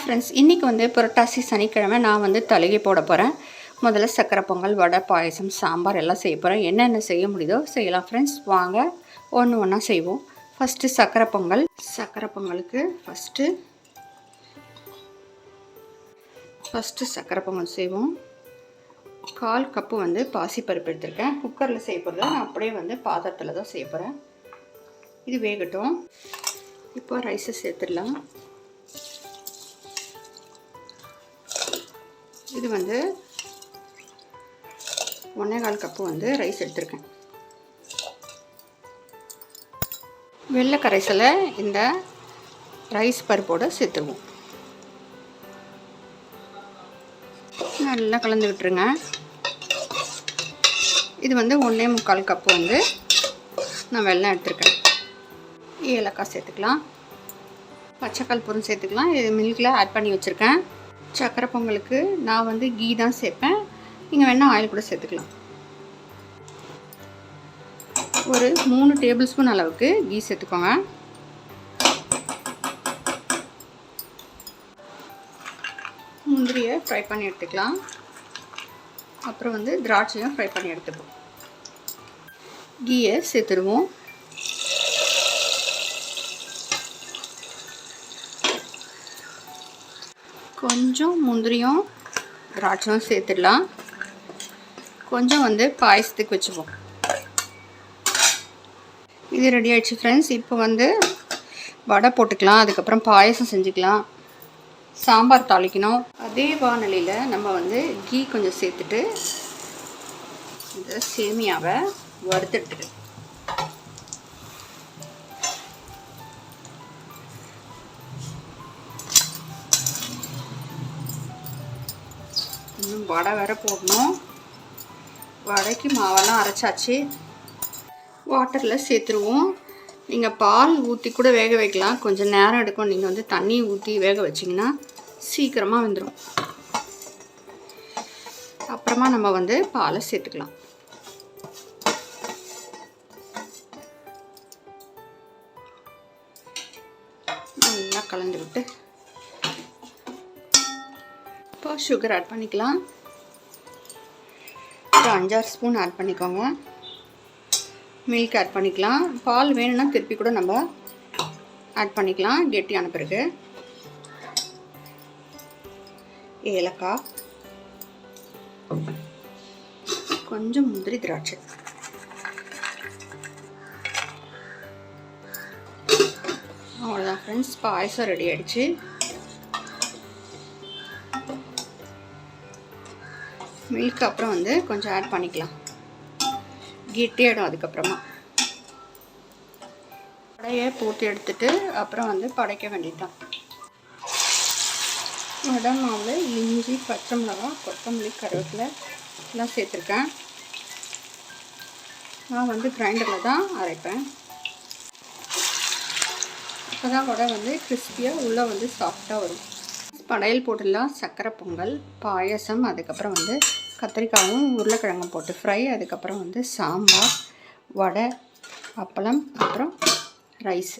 Friends, இன்றைக்கி வந்து புரட்டாசி சனிக்கிழமை நான் வந்து தலிகை போட போகிறேன். முதல்ல சக்கரை பொங்கல், வடை, பாயசம், சாம்பார் எல்லாம் செய்ய போகிறேன். என்னென்ன செய்ய முடியுதோ செய்யலாம் ஃப்ரெண்ட்ஸ். வாங்க ஒன்று ஒன்றா செய்வோம். ஃபஸ்ட்டு சக்கரை பொங்கல். சக்கரை பொங்கலுக்கு ஃபஸ்ட்டு சக்கரை பொங்கல் செய்வோம். 1/4 கப்பு வந்து பாசிப்பருப்பு எடுத்திருக்கேன். குக்கரில் செய்ய போகிறத நான் அப்படியே வந்து பாத்திரத்தில் தான் செய்ய போகிறேன். இது வேகட்டும். இப்போ ரைஸை சேர்த்துடலாம். இது வந்து 1/4 கப்பு வந்து ரைஸ் எடுத்திருக்கேன். வெள்ளை கரைசலை இந்த ரைஸ் பருப்போடு சேர்த்துருவோம். நல்லா கலந்து விட்டுருங்க. இது வந்து 1/4 கப்பு வந்து நான் வெல்லம் எடுத்துருக்கேன். ஏலக்காய் சேர்த்துக்கலாம். பச்சை கற்பூரம் சேர்த்துக்கலாம். இது மில்கில் ஆட் பண்ணி வச்சுருக்கேன். சக்கரை பொங்கலுக்கு நான் வந்து கீ தான் சேர்ப்பேன். நீங்கள் வேணால் ஆயில் கூட சேர்த்துக்கலாம். ஒரு 3 டேபிள் ஸ்பூன் அளவுக்கு கீ சேர்த்துக்கோங்க. முந்திரியை ஃப்ரை பண்ணி எடுத்துக்கலாம். அப்புறம் வந்து திராட்சையும் ஃப்ரை பண்ணி எடுத்துப்போம். கீயை சேர்த்துடுவோம். கொஞ்சம் முந்திரியும் திராட்சையும் சேர்த்துடலாம். கொஞ்சம் வந்து பாயசத்துக்கு வச்சுப்போம். இது ரெடி ஆகிடுச்சு ஃப்ரெண்ட்ஸ். இப்போ வந்து வடை போட்டுக்கலாம். அதுக்கப்புறம் பாயசம் செஞ்சுக்கலாம். சாம்பார் தாளிக்கணும். அதே வானலியில் நம்ம வந்து கீ கொஞ்சம் சேர்த்துட்டு இந்த சேமியாவை வறுத்துட்டு இன்னும் வடை வேறு போடணும். வடைக்கு மாவெல்லாம் அரைச்சாச்சு. வாட்டரில் சேர்த்துருவோம். நீங்கள் பால் ஊற்றி கூட வேக வைக்கலாம். கொஞ்சம் நேரம் எடுக்கும். நீங்கள் வந்து தண்ணி ஊற்றி வேக வச்சிங்கன்னா சீக்கிரமாக வெந்துடும். அப்புறமா நம்ம வந்து பாலை சேர்த்துக்கலாம். நல்லா கலந்து விட்டு இப்போ சுகர் ஆட் பண்ணிக்கலாம். ஒரு 5-6 ஸ்பூன் ஆட் பண்ணிக்கோங்க. மில்க் ஆட் பண்ணிக்கலாம். பால் வேணும்னா திருப்பி கூட நம்ம ஆட் பண்ணிக்கலாம் கெட்டியான பிறகு. ஏலக்காய், கொஞ்சம் முந்திரி, திராட்சை. அவ்வளோதான் ஃப்ரெண்ட்ஸ், பாயசம் ரெடி ஆகிடுச்சு. மில்க் அப்புறம் வந்து கொஞ்சம் ஆட் பண்ணிக்கலாம். கெட்டியாயிடும். அதுக்கப்புறமா வடையை போட்டு எடுத்துட்டு அப்புறம் வந்து படைக்க வேண்டியதுதான். வடை மாவில் இஞ்சி, பச்சை மிளகாய், கொத்தமல்லி, கருவேப்பிலை எல்லாம் சேர்த்துருக்கேன். நான் வந்து கிரைண்டரில் தான் அரைப்பேன். அப்போ தான் வடை வந்து கிறிஸ்பியாக உள்ளே வந்து சாஃப்டாக வரும். படையல் போட்டுடலாம். சக்கரை பொங்கல், பாயசம், அதுக்கப்புறம் வந்து கத்திரிக்காயும் உருளைக்கிழங்கும் போட்டு ஃப்ரை, அதுக்கப்புறம் வந்து சாம்பார், வடை, அப்பளம், அப்புறம் ரைஸ்.